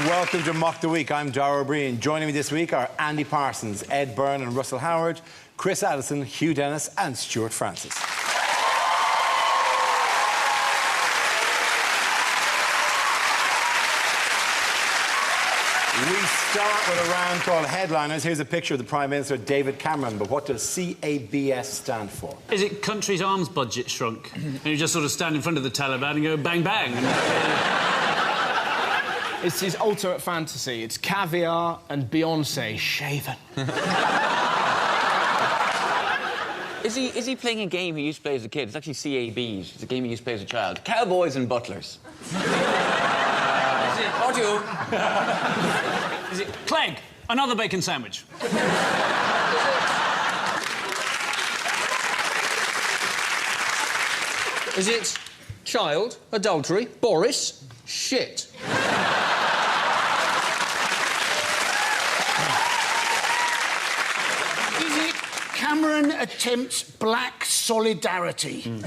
Welcome to Mock the Week. I'm Dara O'Brien. Joining me this week are Andy Parsons, Ed Byrne and Russell Howard, Chris Addison, Hugh Dennis and Stuart Francis. We start with a round called Headliners. Here's a picture of the Prime Minister, David Cameron. But what does CABS stand for? Is it country's arms budget shrunk? And you just sort of stand in front of the Taliban and go bang, bang. It's his ultimate fantasy. It's caviar and Beyoncé shaven. Is he playing a game he used to play as a kid? It's actually CABs. It's a game he used to play as a child. Cowboys and butlers. Audio. Is it Clegg? Another bacon sandwich. Is it child, adultery, Boris, shit? Is it Cameron attempts black solidarity?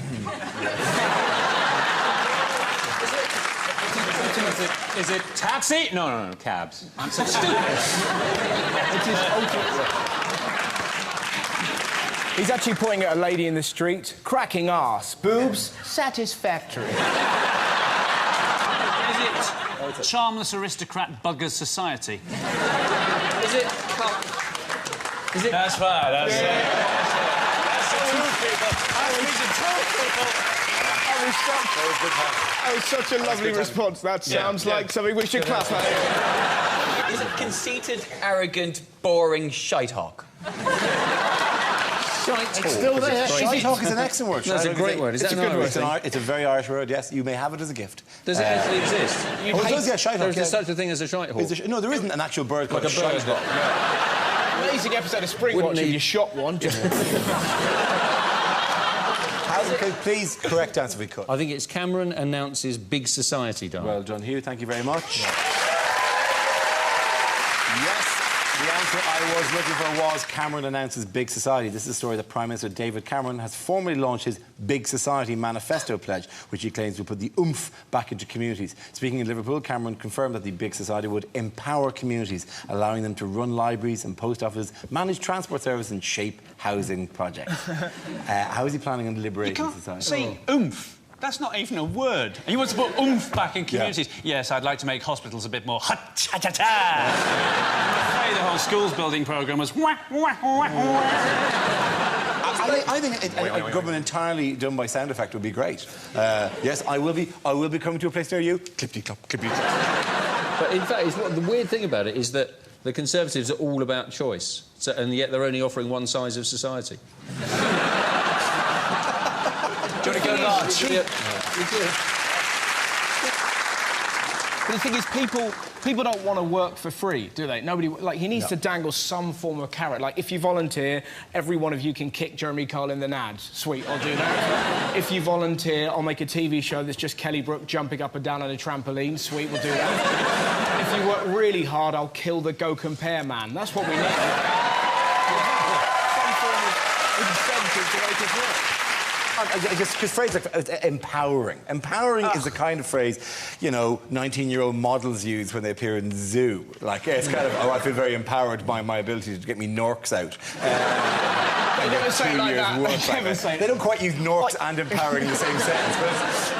Is it taxi? No, cabs. I'm so stupid. He's actually pointing at a lady in the street. Cracking arse. Boobs. Satisfactory. Is it charmless aristocrat buggers society? Is it... That's right, that's it. That was such a lovely response. That sounds like something we should clap at. Is it conceited, arrogant, boring shitehawk? It's still there. Shite-hawk is an excellent word. That's a great word. Is that an Irish thing? It's a very Irish word, yes. You may have it as a gift. Does it actually exist? Oh, it does, yeah, shite-hawk. There's such a thing as a shite-hawk? No, there isn't an actual bird called Like a bird. shite-hawk. Amazing episode of Springwatch if you shot one. Please, correct answer if we could. I think it's Cameron announces big society, Dara. Well done, Hugh. Thank you very much. Yeah. Yes, the answer I was looking for was Cameron announces big society. This is a story that Prime Minister David Cameron has formally launched his Big Society Manifesto pledge, which he claims will put the oomph back into communities. Speaking in Liverpool, Cameron confirmed that the Big Society would empower communities, allowing them to run libraries and post offices, manage transport services and shape housing projects. How is he planning on liberating society? See, oomph. That's not even a word. And he wants to put oomph back in communities. Yeah. Yes, I'd like to make hospitals a bit more ha-cha-cha-cha. The whole schools building programme was wah, wah, wah, wah. I think a government entirely done by sound effect would be great. Yes, I will be coming to a place near you. Clippity-clop, clippity-clop. But in fact, the weird thing about it is that the Conservatives are all about choice, and yet they're only offering one size of society. Do you want to go large? But the thing is, people don't want to work for free, do they? Nobody... Like, he needs to dangle some form of carrot. Like, if you volunteer, every one of you can kick Jeremy Kyle in the nads. Sweet, I'll do that. If you volunteer, I'll make a TV show that's just Kelly Brook jumping up and down on a trampoline. Sweet, we'll do that. If you work really hard, I'll kill the Go Compare man. That's what we need. Some form of incentive to make it work. Just phrase like empowering. Empowering is the kind of phrase, you know, 19-year-old models use when they appear in the zoo. Like, it's kind of, oh, I feel very empowered by my ability to get me norks out. They never say it like that. They don't quite use norks and empowering in the same sentence, but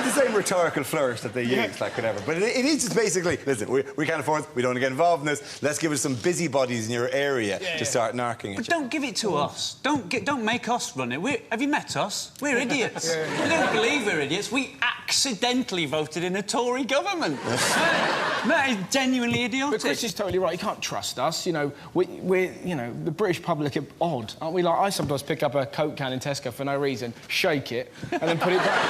it's the same rhetorical flourish that they use, like whatever. But it is just basically, listen, we can't afford it, we don't want to get involved in this, let's give it some busybodies in your area to start narking at you. But don't give it to us. Don't make us run it. Have you met us? We're idiots. We don't believe we're idiots. We accidentally voted in a Tory government. That is genuinely idiotic. But Chris is totally right. You can't trust us. You know, we're you know, the British public are odd, aren't we? Like, I sometimes pick up a Coke can in Tesco for no reason, shake it, and then put it back.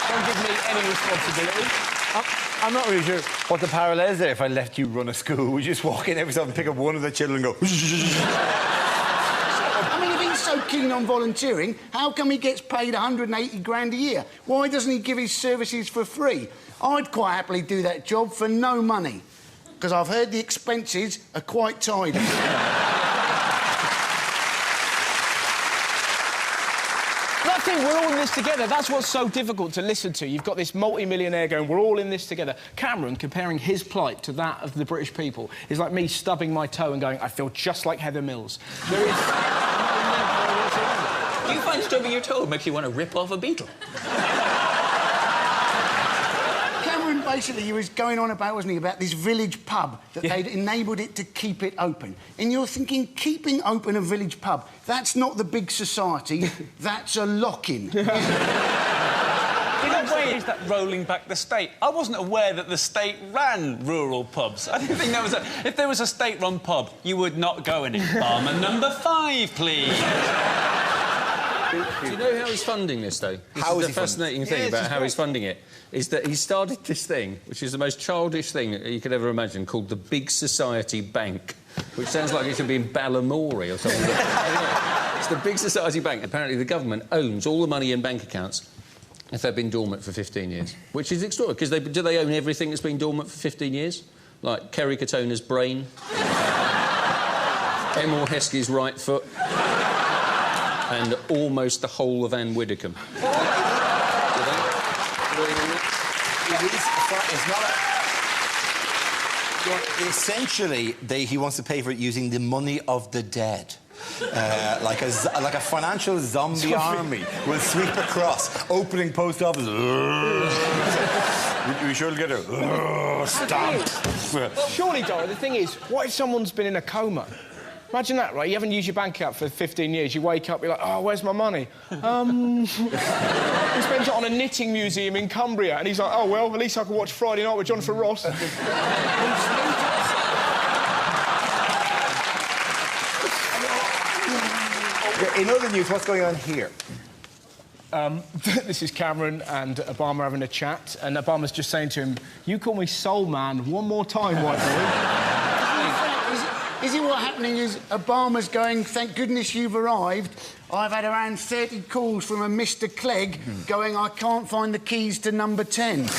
Don't give me any responsibility. I'm not really sure what the parallel is there. If I let you run a school, would you just walk in every so often, pick up one of the children and go... I mean, if he's so keen on volunteering, how come he gets paid 180 grand a year? Why doesn't he give his services for free? I'd quite happily do that job for no money, because I've heard the expenses are quite tidy. I think we're all this together. That's what's so difficult to listen to. You've got this multi-millionaire going, we're all in this together. Cameron, comparing his plight to that of the British people, is like me stubbing my toe and going, I feel just like Heather Mills. There is... Do you find stubbing your toe makes you want to rip off a beetle? Cameron, basically, he was going on about, wasn't he, about this village pub, that they'd enabled it to keep it open. And you're thinking, keeping open a village pub, that's not the big society, that's a lock-in. In a way, is that rolling back the state? I wasn't aware that the state ran rural pubs. I didn't think there was a... If there was a state-run pub, you would not go in it. Barman number 5, please. Do you know how he's funding this, though? How is the fascinating thing about how he's funding it is that he started this thing, which is the most childish thing you could ever imagine, called the Big Society Bank, which sounds like it should be in Balamory or something. Anyway, it's the Big Society Bank. Apparently, the government owns all the money in bank accounts if they've been dormant for 15 years, which is extraordinary, because do they own everything that's been dormant for 15 years? Like Kerry Katona's brain, Emil Heskey's right foot, and almost the whole of Anne Widdecombe. It's not essentially, he wants to pay for it using the money of the dead. Like a financial zombie army will sweep across, opening post office. We sure get a stamp. Surely, Dara, the thing is, what if someone's been in a coma? Imagine that, right? You haven't used your bank account for 15 years. You wake up, you're like, oh, where's my money? He spent it on a knitting museum in Cumbria. And he's like, oh, well, at least I can watch Friday Night with Jonathan Ross. In other news, what's going on here? This is Cameron and Obama having a chat, and Obama's just saying to him, you call me Soul Man one more time, white boy. Is it what happening is Obama's going, thank goodness you've arrived. I've had around 30 calls from a Mr. Clegg going, I can't find the keys to number 10. Is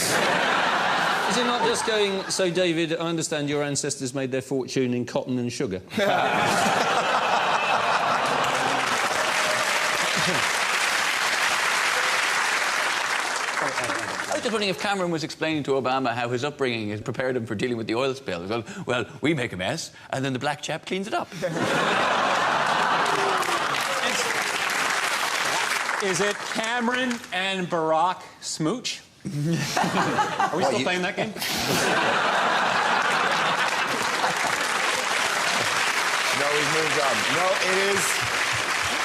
it not just going, so, David, I understand your ancestors made their fortune in cotton and sugar? I was just wondering if Cameron was explaining to Obama how his upbringing has prepared him for dealing with the oil spill. Well, we make a mess, and then the black chap cleans it up. Is it Cameron and Barack smooch? Are we still playing that game? No, he's moved on. No,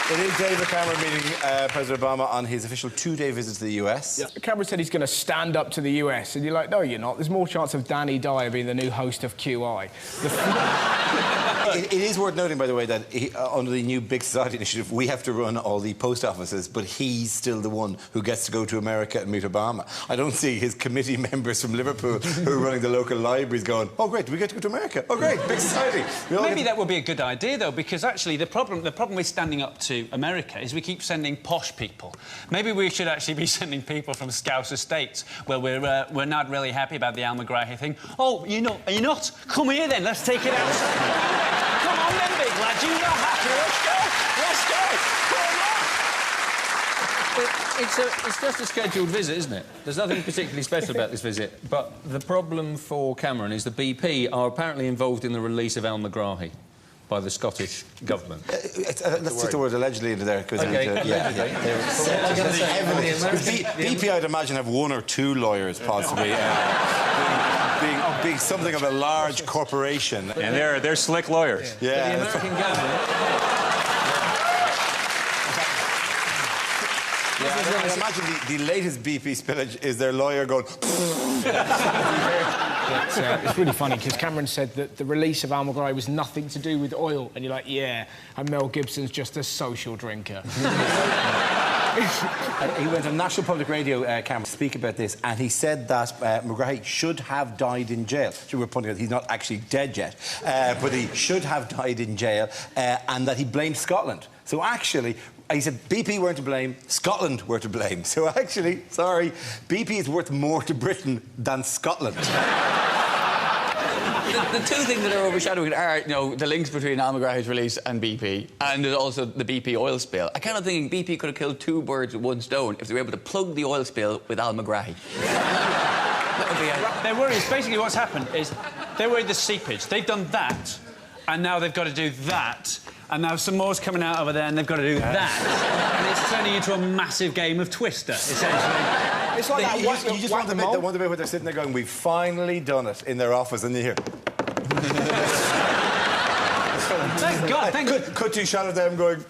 it is David Cameron meeting President Obama on his official 2-day visit to the US. Yeah. Cameron said he's going to stand up to the US, and you're like, no, you're not. There's more chance of Danny Dyer being the new host of QI. It is worth noting, by the way, that under the new Big Society initiative, we have to run all the post offices, but he's still the one who gets to go to America and meet Obama. I don't see his committee members from Liverpool who are running the local libraries going, oh, great, do we get to go to America? Oh, great, Big Society. Maybe that would be a good idea, though, because actually the problem with standing up to America is we keep sending posh people. Maybe we should actually be sending people from Scouse Estates, where we're not really happy about the Al-Megrahi thing. Oh, are you not? Come here, then. Let's take it outside. Come on, then, big lad. You're not happy. Let's go. It's just a scheduled visit, isn't it? There's nothing particularly special about this visit. But the problem for Cameron is the BP are apparently involved in the release of Al-Megrahi by the Scottish government. Let's stick the word allegedly into there, because BP, I'd imagine, have 1 or 2 lawyers, possibly, being something of a large corporation. And they're slick lawyers. Yeah. The American government... I imagine the latest BP spillage is their lawyer going... It's really funny, because Cameron said that the release of Al-Megrahi was nothing to do with oil, and you're like, yeah, and Mel Gibson's just a social drinker. He went on National Public Radio, Cameron, to speak about this, and he said that Megrahi should have died in jail. So we're pointing out he's not actually dead yet, but he should have died in jail, and that he blamed Scotland. So actually, he said BP weren't to blame, Scotland were to blame. So actually, sorry, BP is worth more to Britain than Scotland. The two things that are overshadowing it are, you know, the links between Al McGrath's release and BP, and there's also the BP oil spill. I kind of think BP could have killed two birds with one stone if they were able to plug the oil spill with Al McGrath. That would be They're worried. Basically, what's happened is they're worried the seepage. They've done that, and now they've got to do that. And now some more's coming out over there, and they've got to do that. And it's turning into a massive game of Twister, essentially. It's like that. You just want the bit where they're sitting there going, we've finally done it, in their office, and you hear... Thank God, thank God. Cut to shot of them going...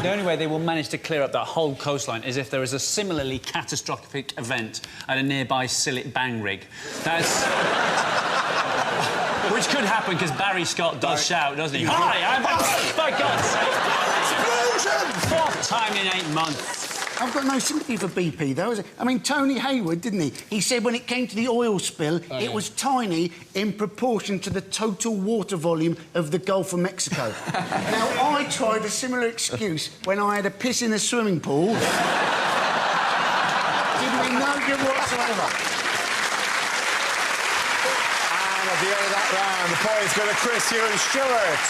The only way they will manage to clear up that whole coastline is if there is a similarly catastrophic event at a nearby Sillet Bang rig. That's... Which could happen, because Barry Scott does shout, doesn't he? Hi, I'm... For God's sake! Explosion! Fourth time in 8 months. I've got no sympathy for BP, though. I mean, Tony Hayward, didn't he? He said when it came to the oil spill, it was tiny in proportion to the total water volume of the Gulf of Mexico. Now, I tried a similar excuse when I had a piss in a swimming pool. Did me no good whatsoever. And at the end of that round, the points go to Chris, Hugh and Stuart.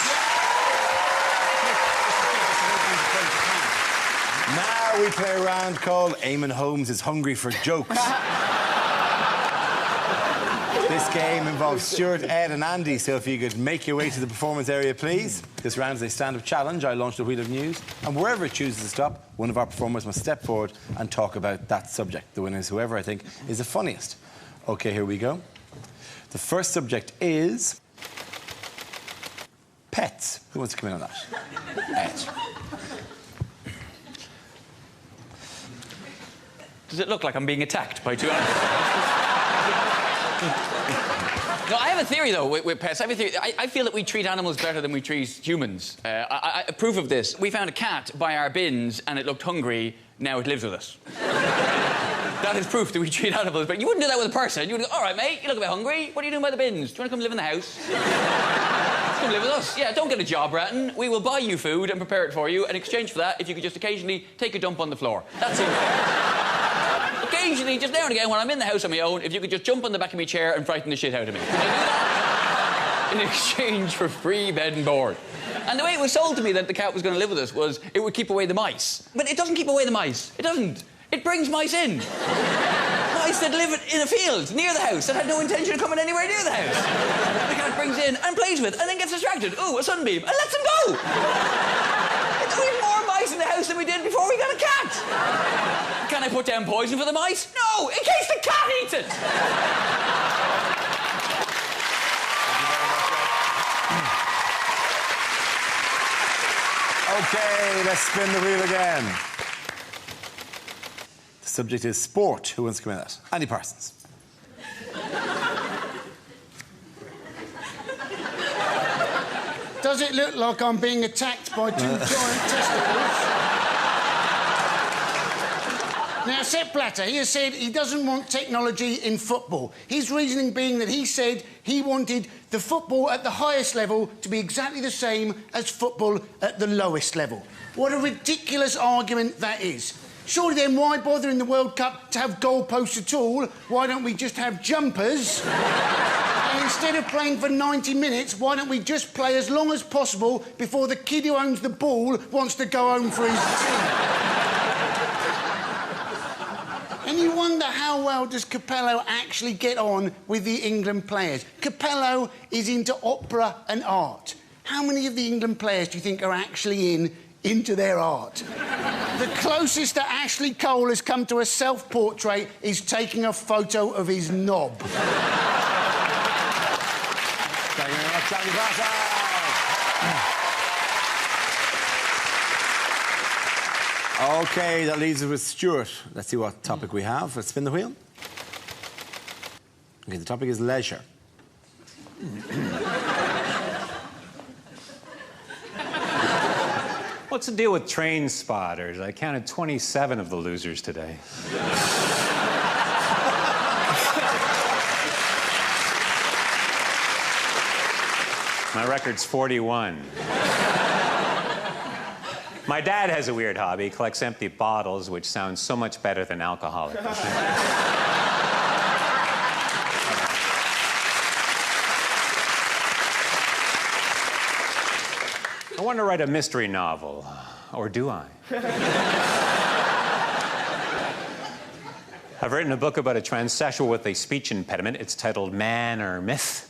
Now we play a round called Eamon Holmes is Hungry for Jokes. This game involves Stuart, Ed and Andy, so if you could make your way to the performance area, please. This round is a stand-up challenge. I launched the Wheel of News, and wherever it chooses to stop, one of our performers must step forward and talk about that subject. The winner is whoever I think is the funniest. OK, here we go. The first subject is... pets. Who wants to come in on that? Ed. Does it look like I'm being attacked by two animals? No, I have a theory, though, with pets. I have a theory. I feel that we treat animals better than we treat humans. Proof of this, we found a cat by our bins, and it looked hungry. Now it lives with us. That is proof that we treat animals better. You wouldn't do that with a person. You would go, all right, mate, you look a bit hungry. What are you doing by the bins? Do you want to come live in the house? Come live with us. Yeah, don't get a job, Ratton. We will buy you food and prepare it for you. In exchange for that, if you could just occasionally take a dump on the floor. That's it. Occasionally, just now and again, when I'm in the house on my own, if you could just jump on the back of my chair and frighten the shit out of me. Can I do that? In exchange for free bed and board. And the way it was sold to me that the cat was going to live with us was it would keep away the mice. But it doesn't keep away the mice. It doesn't. It brings mice in. Mice that live in a field near the house that had no intention of coming anywhere near the house. The cat brings in and plays with and then gets distracted. Ooh, a sunbeam. And lets them go. We have more mice in the house than we did before we got a cat. Can I put down poison for the mice? No, in case the cat eats it. OK, let's spin the wheel again. The subject is sport. Who wants to come in that? Andy Parsons. Does it look like I'm being attacked by two giant testicles? Now, Sepp Blatter, he has said he doesn't want technology in football. His reasoning being that he said he wanted the football at the highest level to be exactly the same as football at the lowest level. What a ridiculous argument that is. Surely then why bother in the World Cup to have goalposts at all? Why don't we just have jumpers? And instead of playing for 90 minutes, why don't we just play as long as possible before the kid who owns the ball wants to go home for his tea? And you wonder how well does Capello actually get on with the England players? Capello is into opera and art. How many of the England players do you think are actually into their art? The closest that Ashley Cole has come to a self-portrait is taking a photo of his knob. Thank you very much, Andy Parsons. OK, that leaves us with Stuart. Let's see what topic we have. Let's spin the wheel. OK, the topic is leisure. What's the deal with train spotters? I counted 27 of the losers today. My record's 41. My dad has a weird hobby. He collects empty bottles, which sounds so much better than alcoholic. I want to write a mystery novel. Or do I? I've written a book about a transsexual with a speech impediment. It's titled Man or Myth.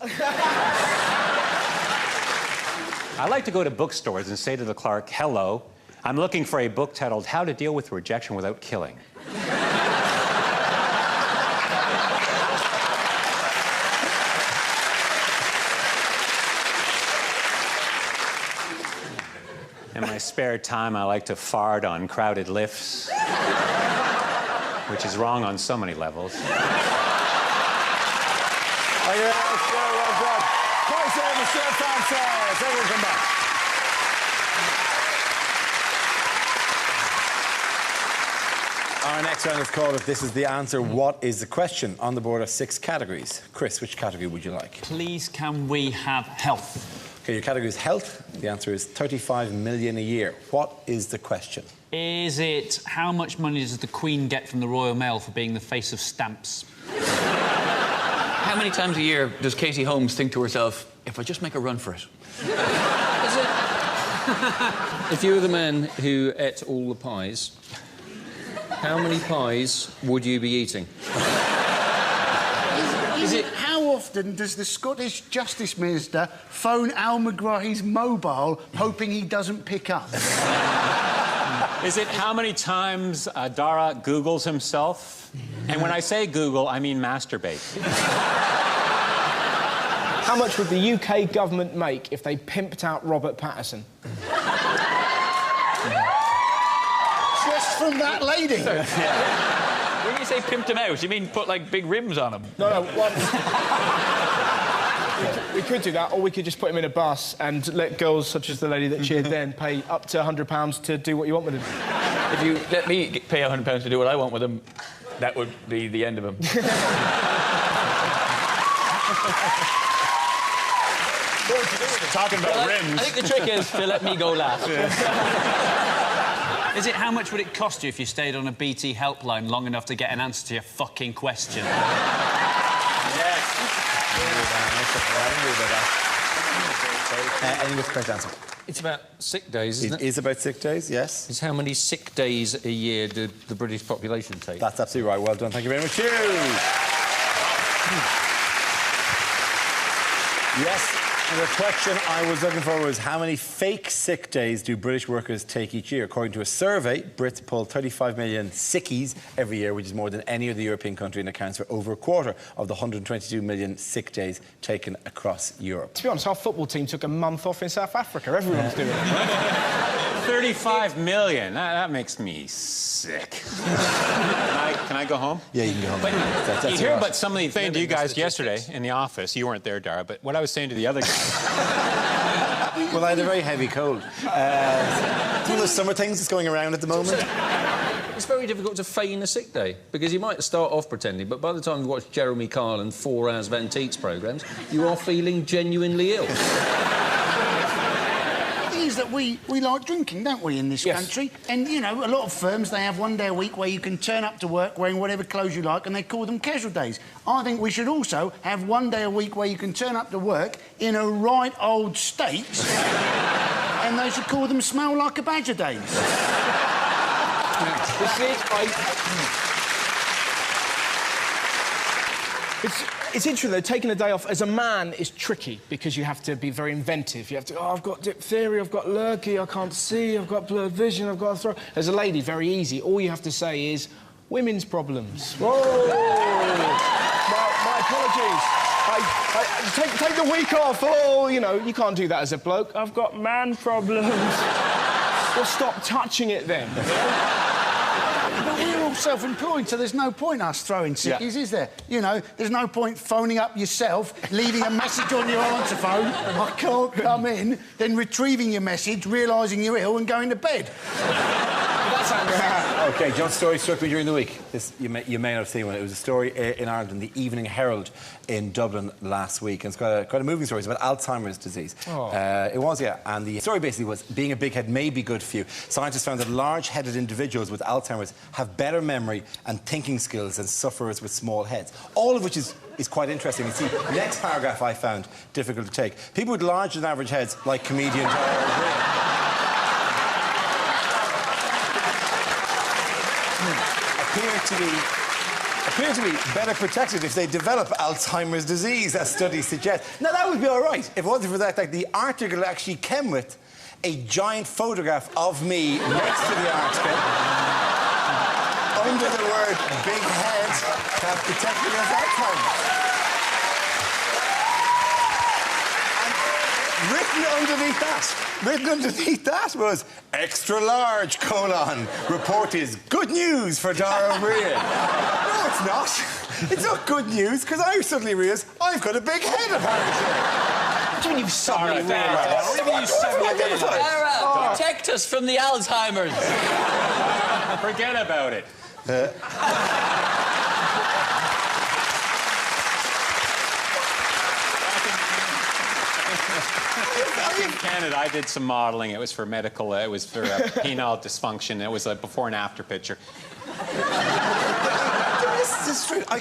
I like to go to bookstores and say to the clerk, hello, I'm looking for a book titled How to Deal with Rejection Without Killing. In my spare time, I like to fart on crowded lifts, which is wrong on so many levels. Thank you very much, Joe. Well done. Voice over, Chef Francis. Everyone come back. Our next round is called If This Is the Answer, What is the Question? On the board are 6 categories. Chris, which category would you like? Please, can we have health? Okay, your category is health. The answer is 35 million a year. What is the question? Is it how much money does the Queen get from the Royal Mail for being the face of stamps? How many times a year does Katie Holmes think to herself, if I just make a run for it? If you were the man who ate all the pies, how many pies would you be eating? How often does the Scottish Justice Minister phone Al McGrahy's mobile hoping he doesn't pick up? Is it how many times Dara Googles himself? And when I say Google, I mean masturbate. How much would the UK government make if they pimped out Robert Pattinson? Just from that lady. When you say pimped him out, you mean put, like, big rims on him? No, we could do that, or we could just put him in a bus and let girls, such as the lady that cheered then, pay up to £100 to do what you want with him. If you let me pay £100 to do what I want with him, that would be the end of him. Talking about rims. I think the trick is to let me go last. Is it how much would it cost you if you stayed on a BT helpline long enough to get an answer to your fucking question? Any correct answer? It's about sick days, isn't it? It is about sick days, yes. It's how many sick days a year did the British population take? That's absolutely right. Well done. Thank you very much. Cheers. Yes. And the question I was looking for was how many fake sick days do British workers take each year? According to a survey, Brits pull 35 million sickies every year, which is more than any other European country and accounts for over a quarter of the 122 million sick days taken across Europe. To be honest, our football team took a month off in South Africa. Everyone's doing it. 35 million. That makes me sick. Can I go home? Yeah, you can go home. But that's you hear right. about some of the things to you guys yesterday in the office. You weren't there, Dara, but what I was saying to the other guys. Well, I had a very heavy cold. Some of the summer things that's going around at the moment. It's very difficult to feign a sick day, because you might start off pretending, but by the time you watch Jeremy Kyle and 4 Hours of Antiques programmes, you are feeling genuinely ill. Is that we like drinking, don't we, in this country? And, you know, a lot of firms, they have one day a week where you can turn up to work wearing whatever clothes you like, and they call them casual days. I think we should also have one day a week where you can turn up to work in a right old state, and they should call them smell like a badger days. It's interesting, though, taking a day off as a man is tricky because you have to be very inventive. You have to, I've got diphtheria, I've got lurgy, I can't see, I've got blurred vision, I've got a throat. As a lady, very easy. All you have to say is, women's problems. Whoa! my apologies. Take the week off. Oh, you know, you can't do that as a bloke. I've got man problems. Well, stop touching it then. But we're all self-employed, so there's no point us throwing sickies, is there? You know, there's no point phoning up yourself, leaving a message on your answer phone, I can't come in, then retrieving your message, realising you're ill and going to bed. Alzheimer's. OK, John's story struck me during the week. This, you may not have seen one. It was a story in Ireland in the Evening Herald in Dublin last week. And it's quite a moving story. It's about Alzheimer's disease. Oh. It was, yeah. And the story basically was being a big head may be good for you. Scientists found that large-headed individuals with Alzheimer's have better memory and thinking skills than sufferers with small heads. All of which is quite interesting. You see, the next paragraph I found difficult to take. People with larger than average heads, like comedian Dara O'Brien, appear to be better protected if they develop Alzheimer's disease, as studies suggest. Now, that would be all right if it wasn't for that. Like, the article actually came with a giant photograph of me next to the article, under the word big head, that protected against Alzheimer's. Written underneath that was extra large : report is good news for Dara O'Brien. No, it's not. It's not good news, because I suddenly realised I've got a big head, apparently. What do you mean you've suddenly realised? What do you mean you suddenly realised? Dara, protect us from the Alzheimer's. Forget about it. In Canada, I did some modelling. It was for medical. It was for penile dysfunction. It was a before and after picture. This is true. I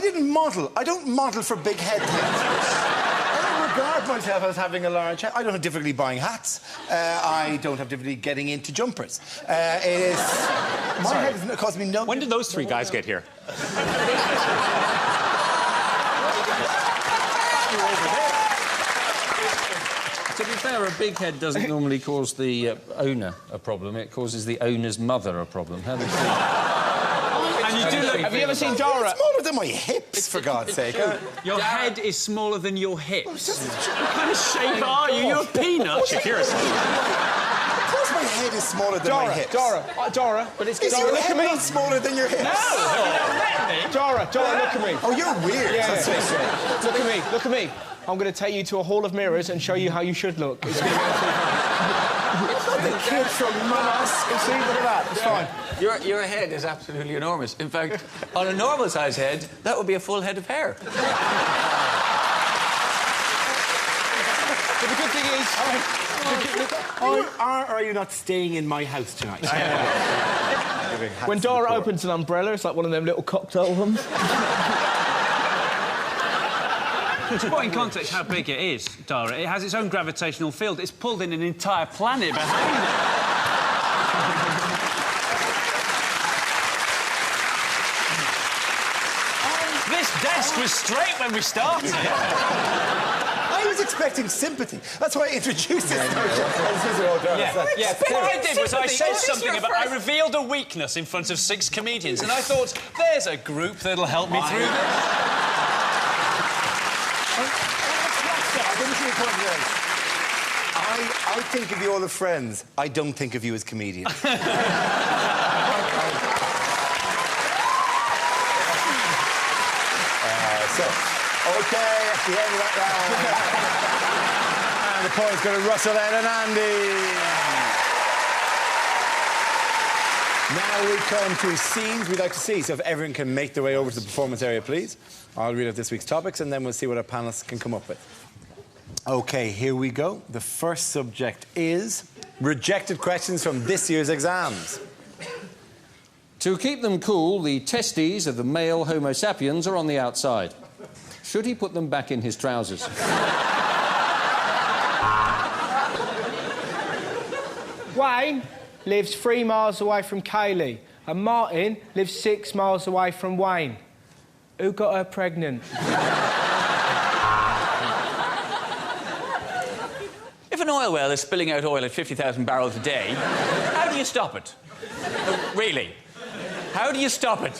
didn't model. I don't model for big head things. I don't regard myself as having a large head. I don't have difficulty buying hats. I don't have difficulty getting into jumpers. My head has caused me no... When did those three guys get here? To be fair, a big head doesn't normally cause the owner a problem. It causes the owner's mother a problem. How do you feel? And you do look... Have you ever seen Dara? It's smaller than my hips, for God's sake. Your head is smaller than your hips. What kind of shape are you? You're a peanut. Shakira's. Of course my head is smaller than my hips. Dara, but it's... Is Dara, your look head at me. not smaller than your hips? No! Dara, look at me. Oh, you're weird. Yeah. That's so strange. Look at me. I'm going to take you to a hall of mirrors and show you how you should look. It's going to be The kid from Mars. See, look at that. It's fine. Your head is absolutely enormous. In fact, on a normal-sized head, that would be a full head of hair. But the good thing is... Are you not staying in my house tonight? When Dara opens an umbrella, it's like one of them little cocktail ones. To put in context how big it is, Dara, it has its own gravitational field. It's pulled in an entire planet behind it. This desk was straight when we started. I was expecting sympathy. That's why I introduced this. What I did was I said something about... I revealed a weakness in front of 6 comedians, and I thought, there's a group that'll help me through this. I think of you all as friends. I don't think of you as comedians. OK, at the end of that round. And the points go to Russell, Ed and Andy. Now we come to scenes we'd like to see. So if everyone can make their way over to the performance area, please. I'll read out this week's topics, and then we'll see what our panelists can come up with. OK, here we go. The first subject is rejected questions from this year's exams. To keep them cool, the testes of the male Homo sapiens are on the outside. Should he put them back in his trousers? Wayne lives 3 miles away from Kaylee, and Martin lives 6 miles away from Wayne. Who got her pregnant? If an oil well is spilling out oil at 50,000 barrels a day, how do you stop it? Really? How do you stop it?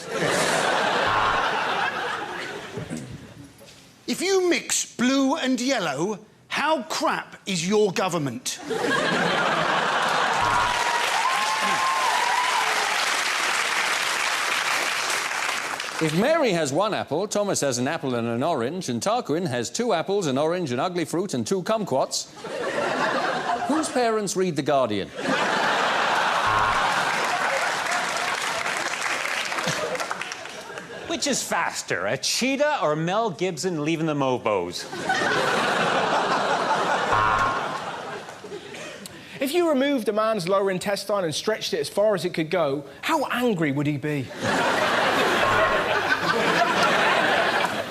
If you mix blue and yellow, how crap is your government? If Mary has 1 apple, Thomas has an apple and an orange, and Tarquin has 2 apples, an orange, an ugly fruit, and 2 kumquats, whose parents read The Guardian? Which is faster, a cheetah or Mel Gibson leaving the Mobos? If you removed a man's lower intestine and stretched it as far as it could go, how angry would he be?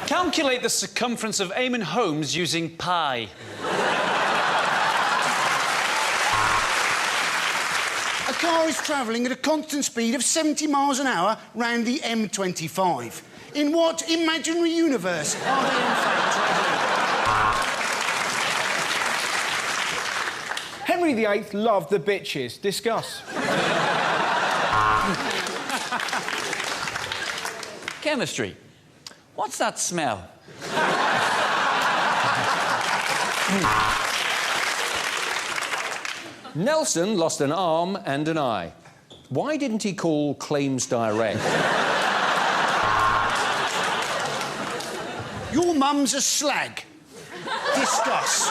Calculate the circumference of Eamonn Holmes using pi. A car is travelling at a constant speed of 70 miles an hour round the M25. In what imaginary universe are they in fact travelling? Henry VIII loved the bitches. Discuss. Chemistry. What's that smell? Nelson lost an arm and an eye. Why didn't he call Claims Direct? Your mum's a slag. Discuss.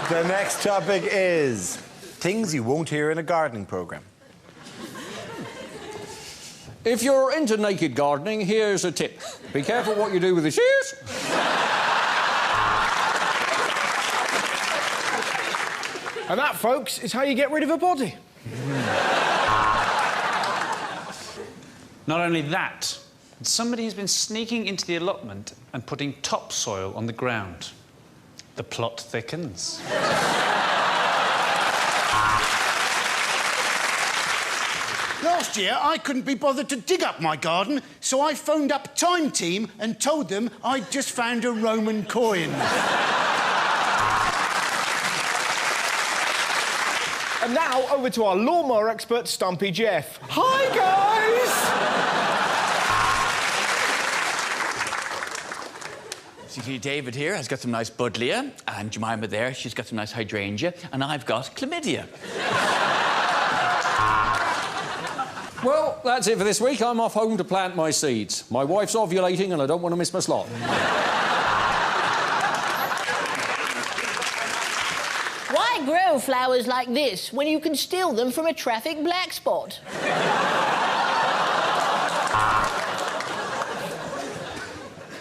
The next topic is things you won't hear in a gardening programme. If you're into naked gardening, here's a tip. Be careful what you do with the shears. And that, folks, is how you get rid of a body. Not only that, somebody has been sneaking into the allotment and putting topsoil on the ground. The plot thickens. Last year, I couldn't be bothered to dig up my garden, so I phoned up Time Team and told them I'd just found a Roman coin. And now, over to our lawnmower expert, Stumpy Jeff. Hi, guys! See, David here has got some nice buddleia, and Jemima there, she's got some nice hydrangea, and I've got chlamydia. Well, that's it for this week. I'm off home to plant my seeds. My wife's ovulating and I don't want to miss my slot. Why grow flowers like this when you can steal them from a traffic black spot?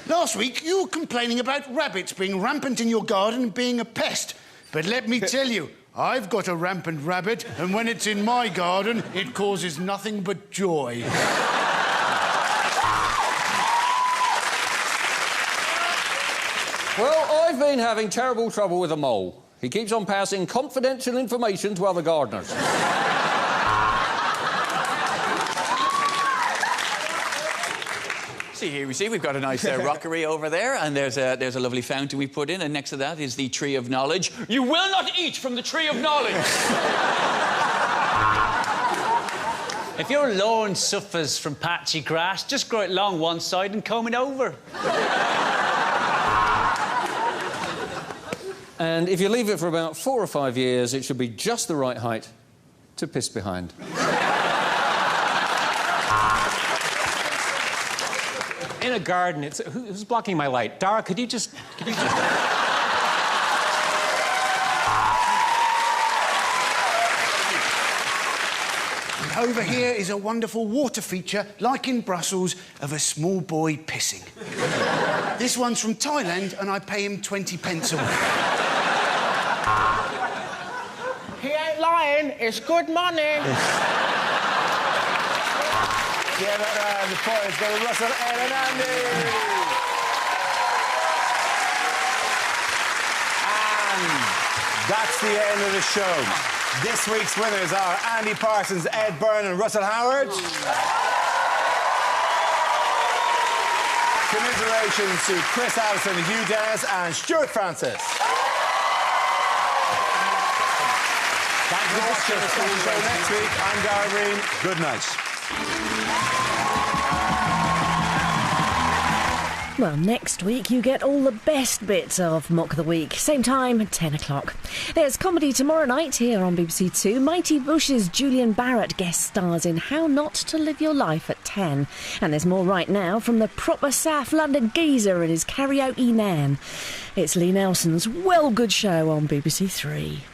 Last week, you were complaining about rabbits being rampant in your garden and being a pest. But let me tell you, I've got a rampant rabbit, and when it's in my garden, it causes nothing but joy. Well, I've been having terrible trouble with a mole. He keeps on passing confidential information to other gardeners. See, here we see we've got a nice rockery over there, and there's a lovely fountain we put in, and next to that is the Tree of Knowledge. You will not eat from the Tree of Knowledge! If your lawn suffers from patchy grass, just grow it along one side and comb it over. And if you leave it for about 4 or 5 years, it should be just the right height to piss behind. In a garden, it's... Who's blocking my light? Dara, could you just... Over here is a wonderful water feature, like in Brussels, of a small boy pissing. This one's from Thailand, and I pay him 20 pence a week. He ain't lying. It's good money. Give it a round of applause for Russell, Ed and Andy. And that's the end of the show. This week's winners are Andy Parsons, Ed Byrne and Russell Howard. Commiserations to Chris Allison, Hugh Dennis and Stuart Francis. Thanks for watching. See you next week. I'm Dara Green. Good night. Well, next week you get all the best bits of Mock the Week. Same time, 10 o'clock. There's comedy tomorrow night here on BBC Two. Mighty Bush's Julian Barrett guest stars in How Not to Live Your Life at 10. And there's more right now from the proper South London geezer and his karaoke nan. It's Lee Nelson's Well Good Show on BBC Three.